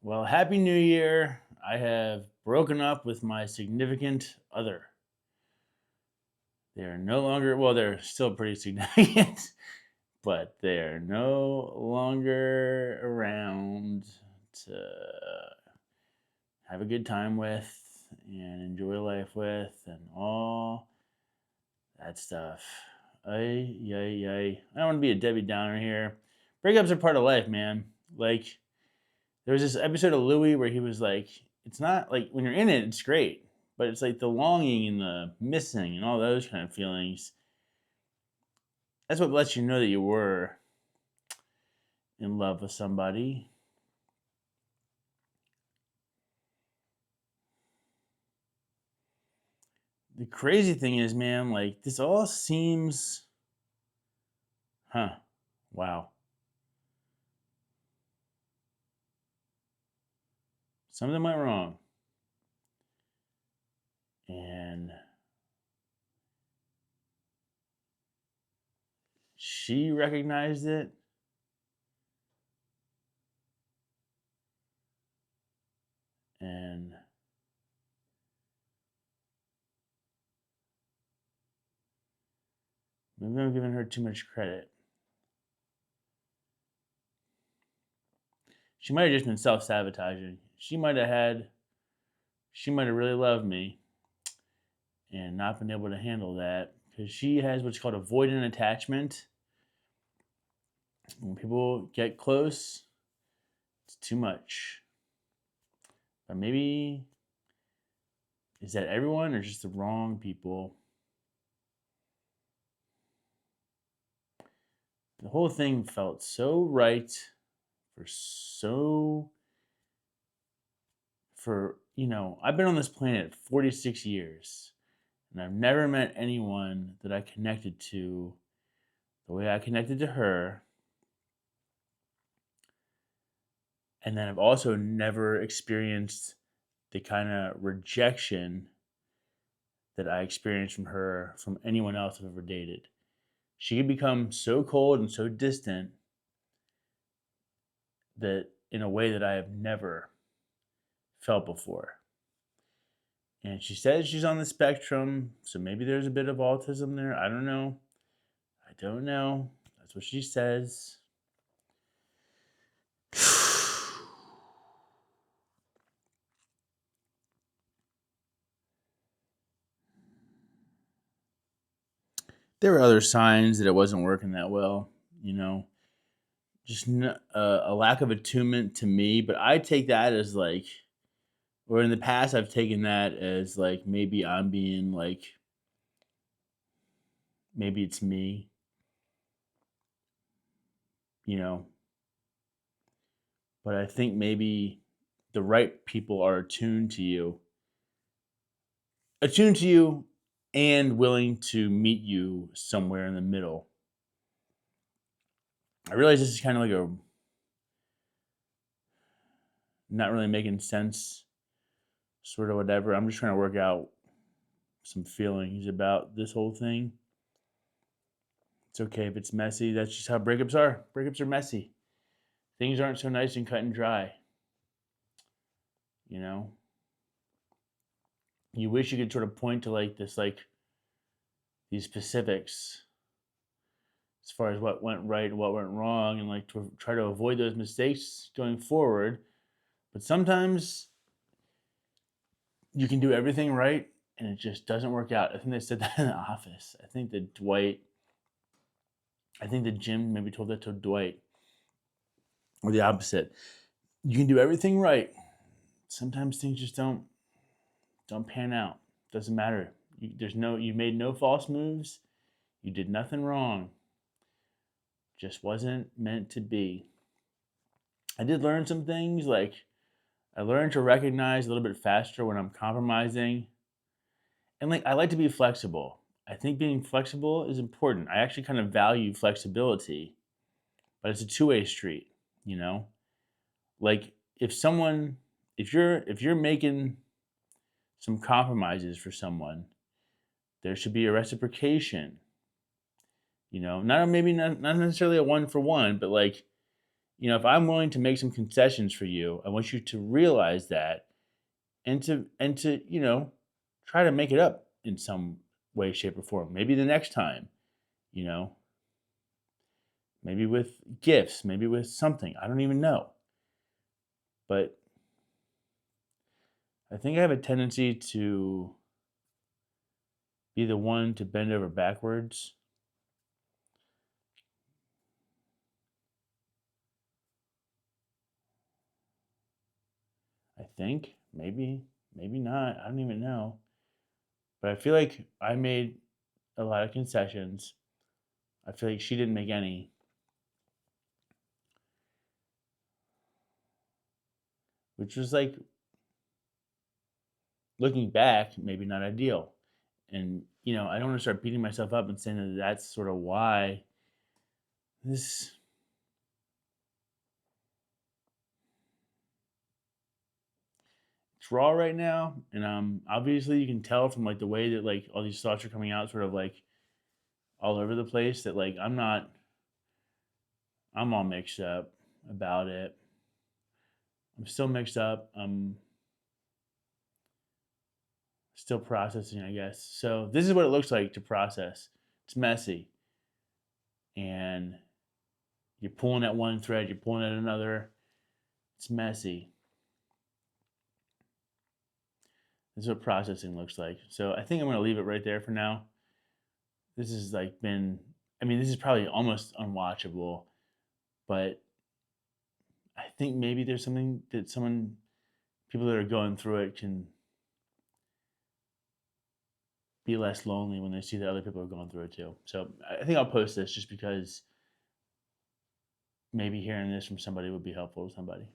Well, Happy New Year. I have broken up with my significant other. They are no longer, well, they're still pretty significant, but they're no longer around to have a good time with and enjoy life with and all that stuff. Ay, yay, yay. I don't want to be a Debbie Downer here. Breakups are part of life, man. Like, there was this episode of Louis where he was like, it's not like when you're in it, it's great, but it's like the longing and the missing and all those kind of feelings. That's what lets you know that you were in love with somebody. The crazy thing is, man, like this all seems, huh, wow. Something went wrong. And she recognized it. And maybe I'm giving her too much credit. She might have just been self sabotaging. She might have really loved me and not been able to handle that because she has what's called avoidant attachment. When people get close, it's too much. But maybe is that everyone or just the wrong people? The whole thing felt so right for so for I've been on this planet 46 years and I've never met anyone that I connected to the way I connected to her. And then I've also never experienced the kind of rejection that I experienced from her from anyone else I've ever dated. She could become so cold and so distant that in a way that I have never felt before. And she says she's on the spectrum, so maybe there's a bit of autism there. I don't know. I don't know. That's what she says. There were other signs that it wasn't working that well, you know, just a lack of attunement to me. But I take that as like, or in the past, I've taken that as like maybe I'm being like, maybe it's me, you know. But I think maybe the right people are attuned to you, and willing to meet you somewhere in the middle. I realize this is kind of like a not really making sense, sort of whatever. I'm just trying to work out some feelings about this whole thing. It's okay if it's messy. That's just how breakups are. Breakups are messy. Things aren't so nice and cut and dry. You know, you wish you could sort of point to like this, like these specifics as far as what went right and what went wrong, and like to try to avoid those mistakes going forward. But sometimes you can do everything right and it just doesn't work out. I think they said that in the office. I think that Jim maybe told that to Dwight, or the opposite. You can do everything right. Sometimes things just don't pan out. Doesn't matter. You made no false moves. You did nothing wrong. Just wasn't meant to be. I did learn some things, like I learned to recognize a little bit faster when I'm compromising. And like I like to be flexible. I think being flexible is important. I actually kind of value flexibility, but it's a two-way street, you know? Like if you're making some compromises for someone, there should be a reciprocation. Not necessarily a one for one, but like if I'm willing to make some concessions for you, I want you to realize that, and to try to make it up in some way, shape, or form. Maybe the next time, you know, maybe with gifts, maybe with something. I don't even know. But I think I have a tendency to be the one to bend over backwards. I think maybe not. I don't even know. But I feel like I made a lot of concessions. I feel like she didn't make any, which was like, looking back, maybe not ideal. And I don't want to start beating myself up and saying that that's sort of why this it's raw right now. And obviously you can tell from like the way that like all these thoughts are coming out, sort of like all over the place, that like I'm all mixed up about it. I'm still mixed up. I'm still processing, I guess. So this is what it looks like to process. It's messy, and you're pulling at one thread, you're pulling at another. It's messy. This is what processing looks like. So I think I'm going to leave it right there for now. This has like been, I mean, this is probably almost unwatchable, but I think maybe there's something that people that are going through it can be less lonely when they see that other people are going through it too. So I think I'll post this just because maybe hearing this from somebody would be helpful to somebody.